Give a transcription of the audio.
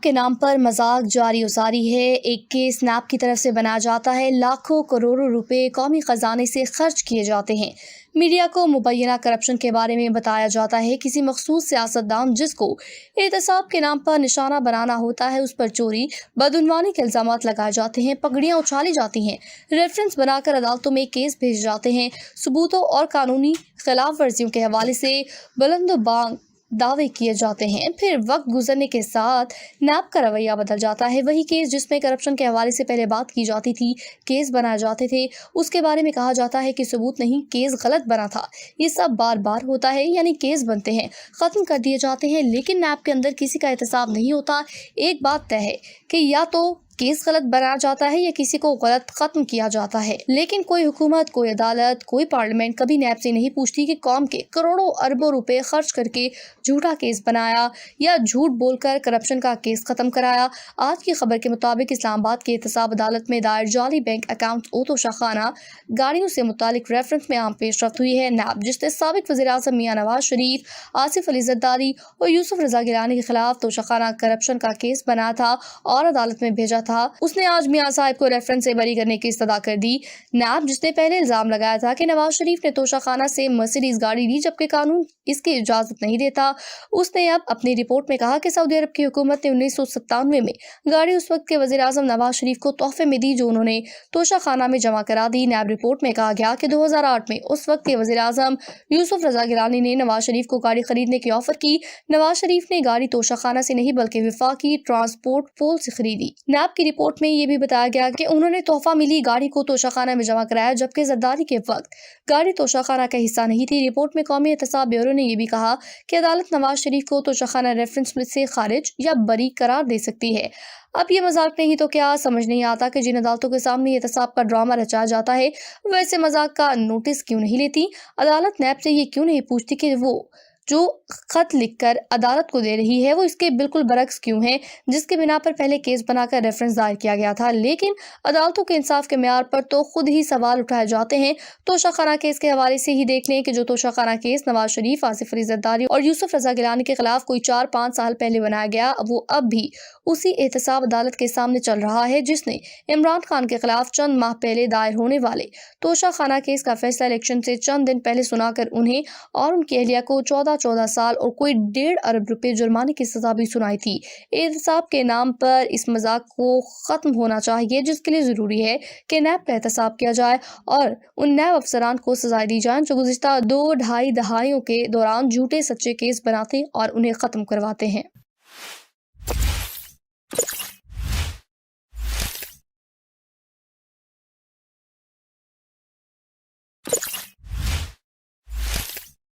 کے نام پر مذاق جاری و ساری ہے۔ ایک کیس نیب کی طرف سے بنایا جاتا ہے، لاکھوں کروڑوں روپے قومی خزانے سے خرچ کیے جاتے ہیں۔ میڈیا کو مبینہ کرپشن کے بارے میں بتایا جاتا ہے۔ کسی مخصوص سیاستدان جس کو احتساب کے نام پر نشانہ بنانا ہوتا ہے، اس پر چوری، بدعنوانی کے الزامات لگائے جاتے ہیں، پگڑیاں اچھالی جاتی ہیں، ریفرنس بنا کر عدالتوں میں کیس بھیجے جاتے ہیں، ثبوتوں اور قانونی خلاف ورزیوں کے حوالے سے بلند و بانگ دعوے کیے جاتے ہیں۔ پھر وقت گزرنے کے ساتھ نیب کا رویہ بدل جاتا ہے۔ وہی کیس جس میں کرپشن کے حوالے سے پہلے بات کی جاتی تھی، کیس بنائے جاتے تھے، اس کے بارے میں کہا جاتا ہے کہ ثبوت نہیں، کیس غلط بنا تھا۔ یہ سب بار بار ہوتا ہے، یعنی کیس بنتے ہیں، ختم کر دیے جاتے ہیں، لیکن نیب کے اندر کسی کا احتساب نہیں ہوتا۔ ایک بات طے ہے کہ یا تو کیس غلط بنایا جاتا ہے یا کسی کو غلط ختم کیا جاتا ہے، لیکن کوئی حکومت، کوئی عدالت، کوئی پارلیمنٹ کبھی نیب سے نہیں پوچھتی کہ قوم کے کروڑوں اربوں روپے خرچ کر کے جھوٹا کیس بنایا یا جھوٹ بول کر کرپشن کا کیس ختم کرایا۔ آج کی خبر کے مطابق اسلام آباد کی احتساب عدالت میں دائر جعلی بینک اکاؤنٹ و توشیخانہ گاڑیوں سے متعلق ریفرنس میں عام پیش رفت ہوئی ہے۔ نیب جس نے سابق وزیر اعظم میاں نواز شریف، آصف علی زرداری اور یوسف رضا گیلانی کے خلاف توشیخانہ کرپشن کا کیس بنایا تھا اور عدالت میں بھیجا تھا، اس نے آج میاں صاحب کو ریفرنس سے بری کرنے کی استدعا کر دی۔ نیب جس نے پہلے الزام لگایا تھا کہ نواز شریف نے توشیخانہ سے مرسیڈیز گاڑی لی جبکہ قانون اس کی اجازت نہیں دیتا، اس نے اب اپنی رپورٹ میں کہا کہ سعودی عرب کی حکومت نے 1997 میں گاڑی اس وقت کے وزیر اعظم نواز شریف کو تحفے میں دی جو انہوں نے توشیخانہ میں جمع کرا دی۔ نیب رپورٹ میں کہا گیا کہ 2008 میں اس وقت کے وزیر اعظم یوسف رضا گیلانی نے نواز شریف کو گاڑی خریدنے کی آفر کی۔ نواز شریف نے گاڑی توشیخانہ سے نہیں بلکہ وفاقی ٹرانسپورٹ پول سے خریدی۔ نیب کی رپورٹ میں یہ بھی بتایا گیا کہ انہوں نے تحفہ ملی گاڑی کو توشیخانہ میں جمع کرایا جبکہ زرداری کے وقت گاڑی توشیخانہ کا حصہ نہیں تھی۔ رپورٹ میں قومی احتساب بیورو نے یہ بھی کہا کہ عدالت نواز شریف کو توشیخانہ ریفرنس سے خارج یا بری قرار دے سکتی ہے۔ اب یہ مذاق نہیں تو کیا؟ سمجھ نہیں آتا کہ جن عدالتوں کے سامنے احتساب کا ڈرامہ رچایا جاتا ہے ویسے مذاق کا نوٹس کیوں نہیں لیتی؟ عدالت نیب سے یہ کیوں نہیں پوچھتی کہ وہ جو خط لکھ کر عدالت کو دے رہی ہے وہ اس کے بالکل برعکس کیوں ہے جس کے بنا پر پہلے کیس بنا کر ریفرنس دائر کیا گیا تھا؟ لیکن عدالتوں کے انصاف کے معیار پر تو خود ہی سوال اٹھائے جاتے ہیں۔ توشیخانہ کیس کے حوالے سے ہی دیکھ لیں کہ جو توشیخانہ کیس نواز شریف، آصف علی زرداری اور یوسف رضا گیلانی کے خلاف کوئی 4-5 سال پہلے بنایا گیا، وہ اب بھی اسی احتساب عدالت کے سامنے چل رہا ہے جس نے عمران خان کے خلاف چند ماہ پہلے دائر ہونے والے توشیخانہ کیس کا فیصلہ الیکشن سے چند دن پہلے سنا کر انہیں اور ان کی اہلیہ کو 14 سال اور کوئی 1.5 ارب روپے جرمانے کی سزا بھی سنائی تھی۔ احتساب کے نام پر اس مذاق کو ختم ہونا چاہیے، جس کے لیے ضروری ہے کہ نیب کا احتساب کیا جائے اور ان نیب افسران کو سزائیں دی جائیں جو گزشتہ 2-2.5 دہائیوں کے دوران جھوٹے سچے کیس بناتے اور انہیں ختم کرواتے ہیں۔